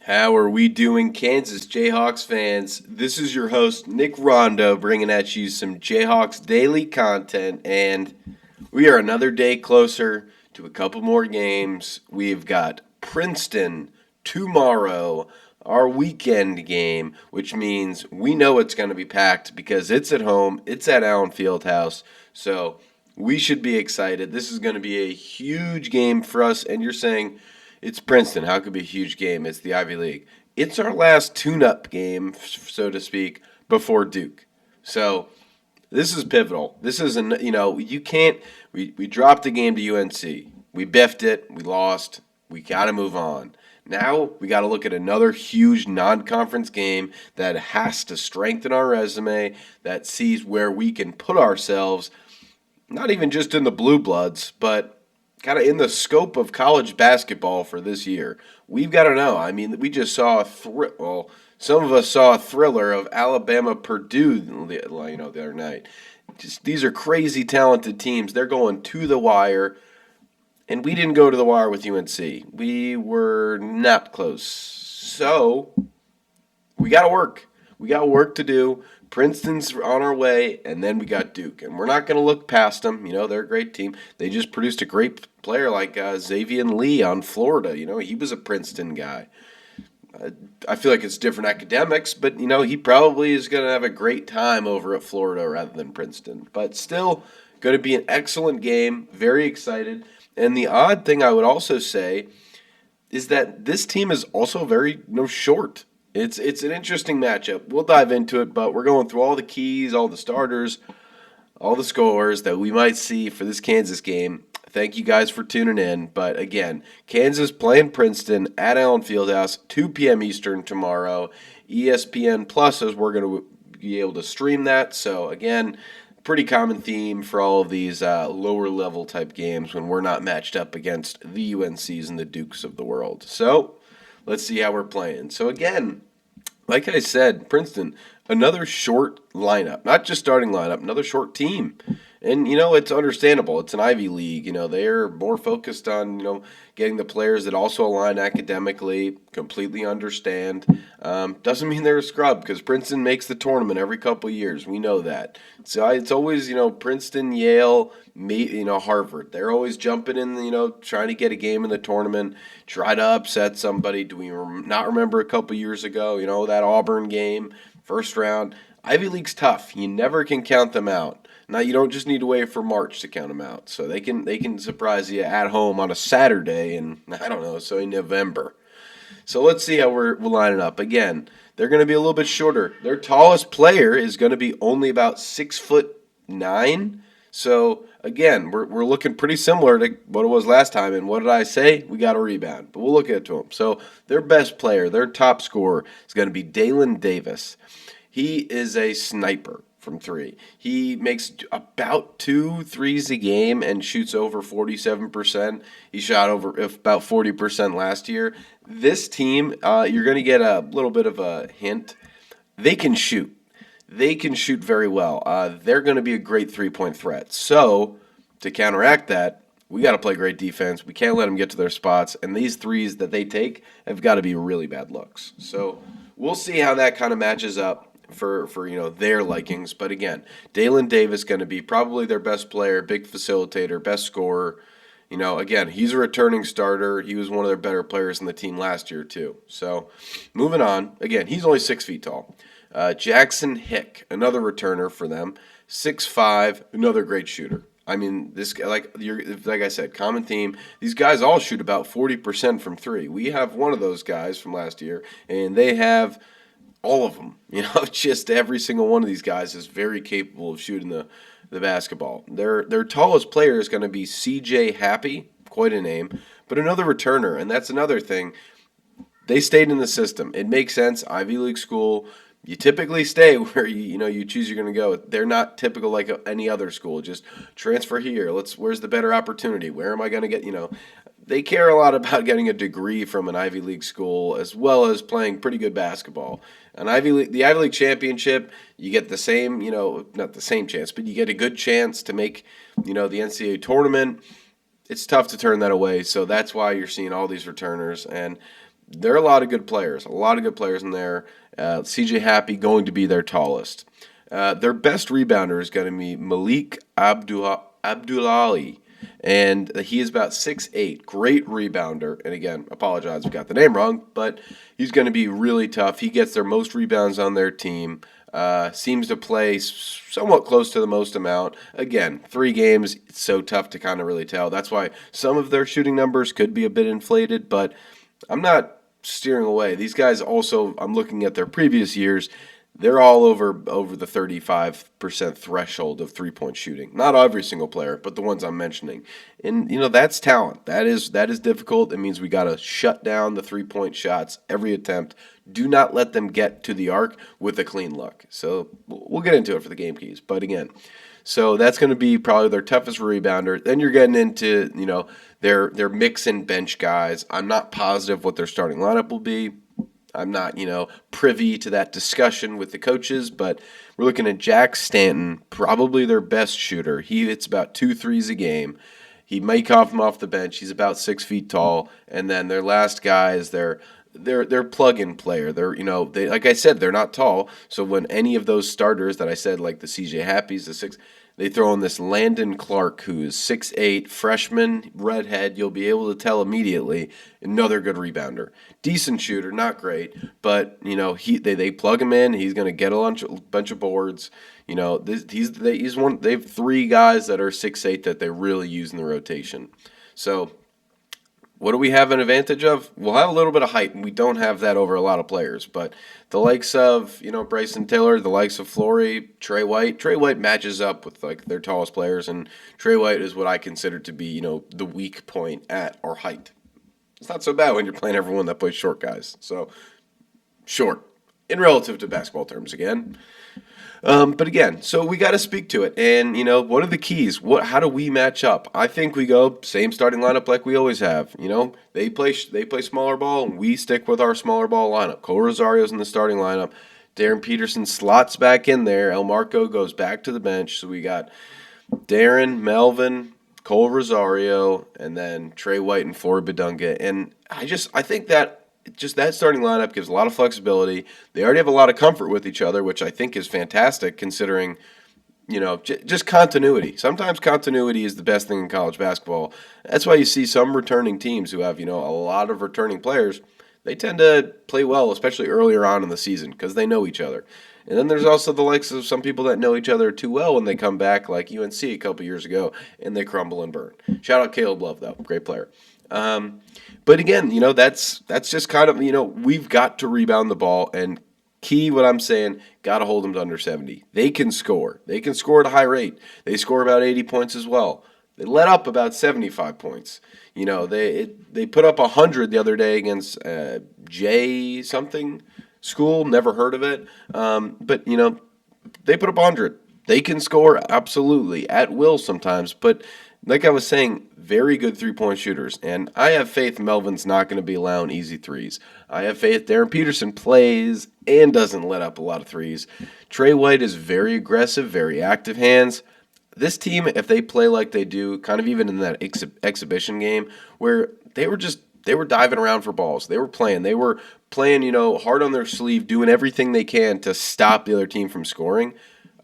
How are we doing, Kansas Jayhawks fans? This is your host, Nick Rondeau, bringing at you some Jayhawks Daily content, and we are another day closer to a couple more games. We've got Princeton tomorrow, our weekend game, which means we know it's going to be packed because it's at home, it's at Allen Fieldhouse, so we should be excited. This is going to be a huge game for us, and you're saying, it's Princeton. How could it be a huge game? It's the Ivy League. It's our last tune-up game, so to speak, before Duke. So this is pivotal. This is you can't. We dropped the game to UNC. We biffed it. We lost. We got to move on. Now we got to look at another huge non-conference game that has to strengthen our resume. That sees where we can put ourselves, not even just in the blue bloods, but kind of in the scope of college basketball for this year. We've got to know. I mean, we just saw some of us saw a thriller of Alabama Purdue, the other night. Just these are crazy talented teams. They're going to the wire, and we didn't go to the wire with UNC. We were not close. So we got to work. We got work to do. Princeton's on our way, and then we got Duke. And we're not going to look past them. They're a great team. They just produced a great player like Xavier Lee on Florida. He was a Princeton guy. I feel like it's different academics, but, he probably is going to have a great time over at Florida rather than Princeton. But still, going to be an excellent game. Very excited. And the odd thing I would also say is that this team is also very short. It's an interesting matchup. We'll dive into it, but we're going through all the keys, all the starters, all the scores that we might see for this Kansas game. Thank you guys for tuning in. But again, Kansas playing Princeton at Allen Fieldhouse, 2 p.m. Eastern tomorrow. ESPN Plus, as we're going to be able to stream that. So again, pretty common theme for all of these lower level type games when we're not matched up against the UNCs and the Dukes of the world. So let's see how we're playing. So again, like I said, Princeton, another short lineup. Not just starting lineup, another short team. And, it's understandable. It's an Ivy League. They're more focused on, getting the players that also align academically, completely understand. Doesn't mean they're a scrub because Princeton makes the tournament every couple years. We know that. So it's always, Princeton, Yale, Harvard. They're always jumping in, trying to get a game in the tournament, try to upset somebody. Do we not remember a couple years ago, that Auburn game, first round? Ivy League's tough. You never can count them out. Now, you don't just need to wait for March to count them out. So they can surprise you at home on a Saturday in November. So let's see how we're lining up. Again, they're going to be a little bit shorter. Their tallest player is going to be only about 6'9". So again, we're looking pretty similar to what it was last time. And what did I say? We got a rebound. But we'll look into them. So their best player, their top scorer, is going to be Dalen Davis. He is a sniper from three. He makes about 2 threes a game and shoots over 47%. He shot over about 40% last year. This team, you're going to get a little bit of a hint. They can shoot. They can shoot very well. They're going to be a great three-point threat. So to counteract that, we got to play great defense. We can't let them get to their spots. And these threes that they take have got to be really bad looks. So we'll see how that kind of matches up for their likings. But again, Dalen Davis going to be probably their best player, big facilitator, best scorer. Again, he's a returning starter. He was one of their better players in the team last year too. So like on. Again, he's only 6 feet tall. Jackson Hick, another returner for them, 6'5", another great shooter. I mean, this guy, like I said, common theme. These guys all shoot about 40% from three. We have one of those guys from last year, and they have all of them. Just every single one of these guys is very capable of shooting the basketball. Their tallest player is going to be C.J. Happy, quite a name, but another returner, and that's another thing. They stayed in the system. It makes sense. Ivy League school. You typically stay where you choose you're going to go. They're not typical like any other school. Just transfer here. Where's the better opportunity? Where am I going to get? They care a lot about getting a degree from an Ivy League school as well as playing pretty good basketball. The Ivy League championship, you get the same, not the same chance, but you get a good chance to make, the NCAA tournament. It's tough to turn that away, so that's why you're seeing all these returners. And there are a lot of good players. A lot of good players in there. CJ Happy going to be their tallest. Their best rebounder is going to be Malik Abdullahi, and he is about 6'8". Great rebounder. And again, apologize if I got the name wrong, but he's going to be really tough. He gets their most rebounds on their team. Seems to play somewhat close to the most amount. Again, 3 games, it's so tough to kind of really tell. That's why some of their shooting numbers could be a bit inflated, but I'm not steering away. These guys also, I'm looking at their previous years, they're all over the 35% threshold of three-point shooting. Not every single player, but the ones I'm mentioning. And that's talent. That is difficult. It means we got to shut down the three-point shots every attempt. Do not let them get to the arc with a clean look. So we'll get into it for the game keys. But again, so that's going to be probably their toughest rebounder. Then you're getting into, their mix and bench guys. I'm not positive what their starting lineup will be. I'm not, privy to that discussion with the coaches, but we're looking at Jack Stanton, probably their best shooter. He hits about 2 threes a game. He might cough him off the bench. He's about 6 feet tall. And then their last guy is their plug-in player. They like I said, they're not tall. So when any of those starters that I said, like the CJ Happies, the 6, they throw in this Landon Clark, who is 6'8", freshman, redhead. You'll be able to tell immediately. Another good rebounder, decent shooter, not great, but they plug him in. He's going to get a bunch of boards. He's one. They have 3 guys that are 6'8" that they really use in the rotation. So what do we have an advantage of? We'll have a little bit of height, and we don't have that over a lot of players. But the likes of, Bryson Tiller, the likes of Flory, Trey White. Trey White matches up with, their tallest players, and Trey White is what I consider to be, the weak point at our height. It's not so bad when you're playing everyone that plays short guys. So, short, in relative to basketball terms again. But again, so we got to speak to it. And, what are the keys? How do we match up? I think we go same starting lineup like we always have. They play smaller ball, and we stick with our smaller ball lineup. Cole Rosario's in the starting lineup. Darren Peterson slots back in there. El Marco goes back to the bench. So we got Darren, Melvin, Cole Rosario, and then Trey White and Flory Badunga. And I think that just that starting lineup gives a lot of flexibility. They already have a lot of comfort with each other, which I think is fantastic considering, just continuity. Sometimes continuity is the best thing in college basketball. That's why you see some returning teams who have, a lot of returning players. They tend to play well, especially earlier on in the season because they know each other. And then there's also the likes of some people that know each other too well when they come back, like UNC a couple years ago, and they crumble and burn. Shout out Caleb Love, though. Great player. But again, that's just kind of, we've got to rebound the ball, and key what I'm saying, got to hold them to under 70. They can score. They can score at a high rate. They score about 80 points as well. They let up about 75 points. They put up 100 the other day against J something school, never heard of it. But they put up 100. They can score absolutely at will sometimes, but like I was saying, very good three-point shooters. And I have faith Melvin's not going to be allowing easy threes. I have faith Darren Peterson plays and doesn't let up a lot of threes. Trey White is very aggressive, very active hands. This team, if they play like they do, kind of even in that exhibition game, where they were diving around for balls. They were playing, hard on their sleeve, doing everything they can to stop the other team from scoring.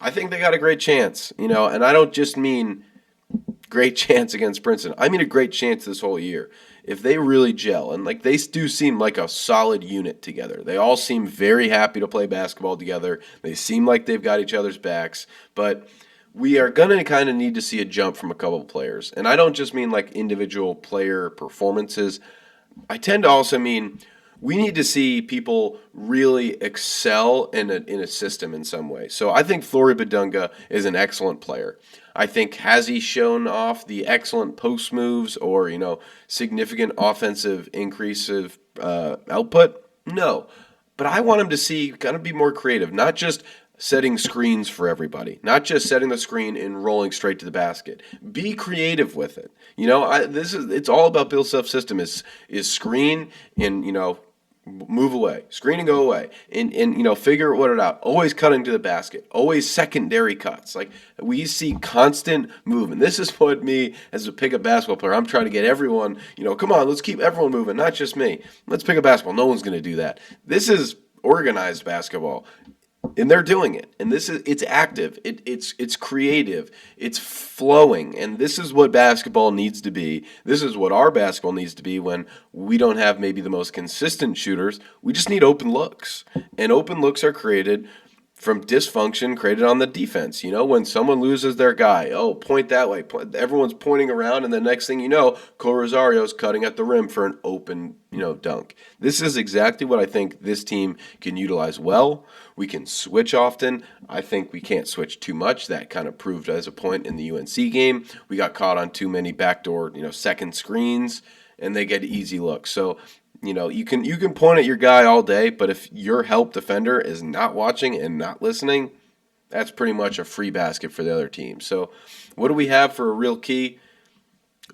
I think they got a great chance, and I don't just mean great chance against Princeton. I mean a great chance this whole year. If they really gel, and they do seem like a solid unit together. They all seem very happy to play basketball together. They seem like they've got each other's backs, but we are going to kind of need to see a jump from a couple of players. And I don't just mean individual player performances. I tend to also mean we need to see people really excel in a system in some way. So I think Flory Badunga is an excellent player. I think, has he shown off the excellent post moves or, significant offensive increase of output? No. But I want him to see, kind of be more creative, not just setting screens for everybody, not just setting the screen and rolling straight to the basket. Be creative with it. It's all about Bill Self's system is screen and, move away, screen and go away, and figure what it out. Always cutting to the basket, always secondary cuts. Like we see constant movement. This is what me as a pickup basketball player. I'm trying to get everyone. Come on, let's keep everyone moving, not just me. Let's pick up basketball. No one's going to do that. This is organized basketball. And they're doing it, and it's active, it's creative, it's flowing, and this is what basketball needs to be. This is what our basketball needs to be when we don't have maybe the most consistent shooters. We just need open looks, and open looks are created from dysfunction created on the defense. When someone loses their guy, point that way. Everyone's pointing around, and the next thing you know, Cole Rosario's cutting at the rim for an open, dunk. This is exactly what I think this team can utilize well. We can switch often. I think we can't switch too much. That kind of proved as a point in the UNC game. We got caught on too many backdoor, second screens, and they get easy looks. So you can point at your guy all day, but if your help defender is not watching and not listening, that's pretty much a free basket for the other team. So what do we have for a real key?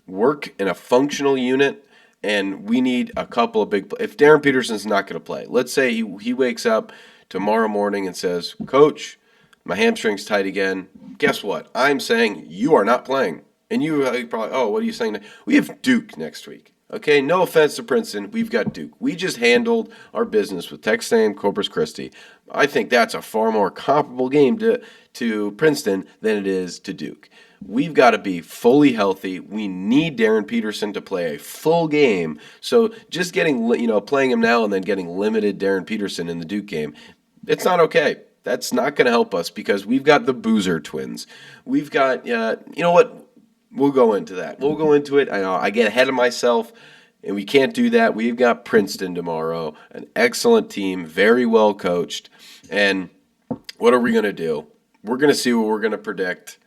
Work in a functional unit, and we need a couple of big – if Darren Peterson's not going to play, let's say he wakes up tomorrow morning and says, Coach, my hamstring's tight again. Guess what? I'm saying you are not playing. And you probably, what are you saying? We have Duke next week. Okay, no offense to Princeton, we've got Duke. We just handled our business with Texas A&M Corpus Christi. I think that's a far more comparable game to Princeton than it is to Duke. We've got to be fully healthy. We need Darren Peterson to play a full game. So just playing him now and then getting limited Darren Peterson in the Duke game, it's not okay. That's not going to help us because we've got the Boozer twins. We've got, what? We'll go into that. We'll go into it. I know I get ahead of myself, and we can't do that. We've got Princeton tomorrow, an excellent team, very well coached. And what are we going to do? We're going to see what we're going to predict.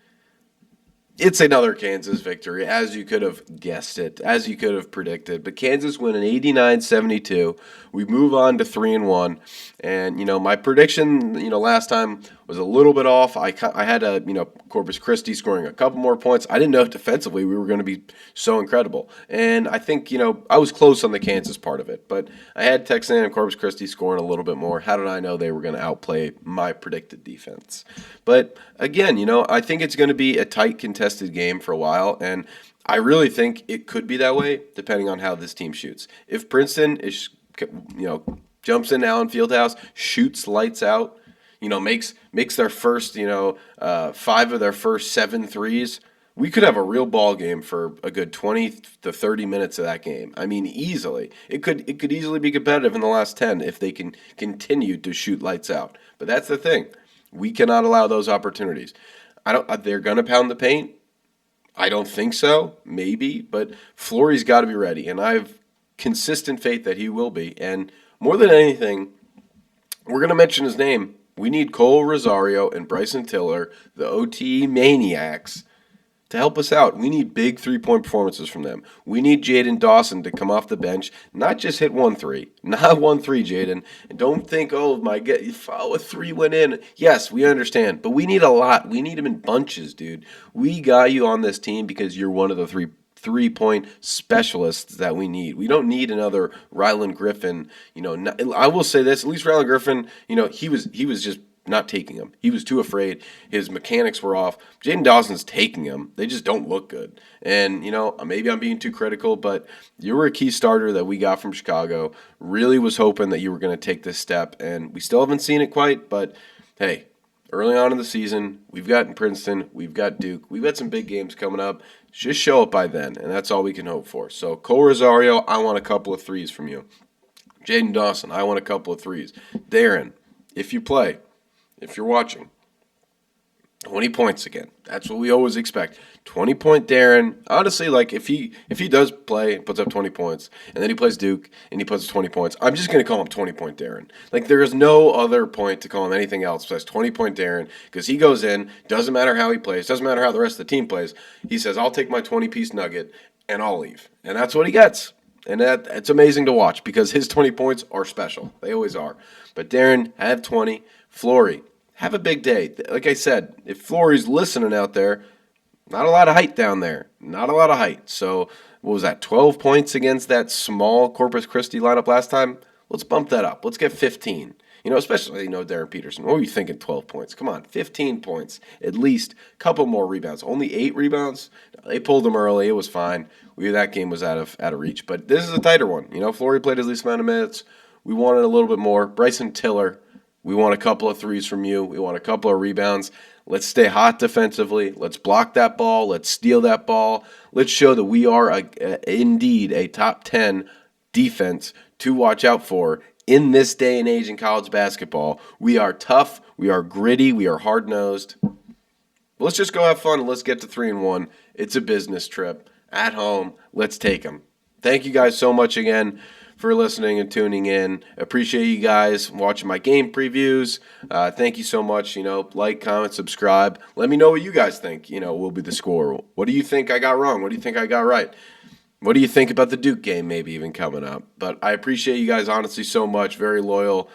It's another Kansas victory, as you could have guessed it, as you could have predicted. But Kansas win an 89-72. We move on to 3-1. And, my prediction, last time was a little bit off. I had Corpus Christi scoring a couple more points. I didn't know defensively we were going to be so incredible. And I think, I was close on the Kansas part of it. But I had Texas A&M and Corpus Christi scoring a little bit more. How did I know they were going to outplay my predicted defense? But, again, I think it's going to be a tight contested game for a while. And I really think it could be that way depending on how this team shoots. If Princeton is, jumps in Allen Fieldhouse, shoots lights out, makes their first, 5 of their first 7 threes, we could have a real ball game for a good 20 to 30 minutes of that game. I mean, easily. It could easily be competitive in the last 10 if they can continue to shoot lights out. But that's the thing. We cannot allow those opportunities. They're going to pound the paint. I don't think so. Maybe. But Flory's got to be ready. And I have consistent faith that he will be. And more than anything, we're going to mention his name. We need Cole Rosario and Bryson Tiller, the OT maniacs, to help us out. We need big three-point performances from them. We need Jaden Dawson to come off the bench, not just hit 1 3. Not 1 3, Jaden. And don't think, oh, my God, a 3 went in. Yes, we understand. But we need a lot. We need them in bunches, dude. We got you on this team because you're one of the three-point specialists that we need. We don't need another Ryland Griffin. I will say this, at least Ryland Griffin, he was just not taking him. He was too afraid. His mechanics were off. Jaden Dawson's taking him. They just don't look good. And, maybe I'm being too critical, but you were a key starter that we got from Chicago. Really was hoping that you were going to take this step, and we still haven't seen it quite, but hey, early on in the season, we've got Princeton, we've got Duke, we've got some big games coming up. Just show up by then, and that's all we can hope for. So, Cole Rosario, I want a couple of threes from you. Jaden Dawson, I want a couple of threes. Darren, if you play, if you're watching, 20 points again. That's what we always expect. 20-point Darren. Honestly, if he does play and puts up 20 points, and then he plays Duke and he puts 20 points, I'm just going to call him 20-point Darren. There is no other point to call him anything else besides 20-point Darren because he goes in, doesn't matter how he plays, doesn't matter how the rest of the team plays. He says, I'll take my 20-piece nugget and I'll leave. And that's what he gets. And it's amazing to watch because his 20 points are special. They always are. But Darren, have 20. Flory, have a big day. Like I said, if Flory's listening out there, not a lot of height down there. Not a lot of height. So, what was that, 12 points against that small Corpus Christi lineup last time? Let's bump that up. Let's get 15. Especially, Darren Peterson. What were you thinking, 12 points? Come on, 15 points. At least a couple more rebounds. Only 8 rebounds? They pulled them early. It was fine. We knew that game was out of reach. But this is a tighter one. Flory played his least amount of minutes. We wanted a little bit more. Bryson Tiller, we want a couple of threes from you. We want a couple of rebounds. Let's stay hot defensively. Let's block that ball. Let's steal that ball. Let's show that we are indeed a top 10 defense to watch out for in this day and age in college basketball. We are tough. We are gritty. We are hard-nosed. Let's just go have fun and let's get to 3-1. It's a business trip at home. Let's take them. Thank you guys so much again for listening and tuning in. Appreciate you guys watching my game previews. Thank you so much. Like, comment, subscribe. Let me know what you guys think, will be the score. What do you think I got wrong? What do you think I got right? What do you think about the Duke game maybe even coming up? But I appreciate you guys honestly so much. Very loyal.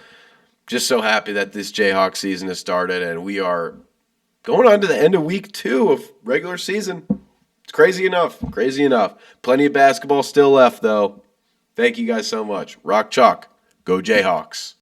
Just so happy that this Jayhawks season has started and we are going on to the end of week 2 of regular season. It's crazy enough. Crazy enough. Plenty of basketball still left though. Thank you guys so much. Rock chalk. Go Jayhawks.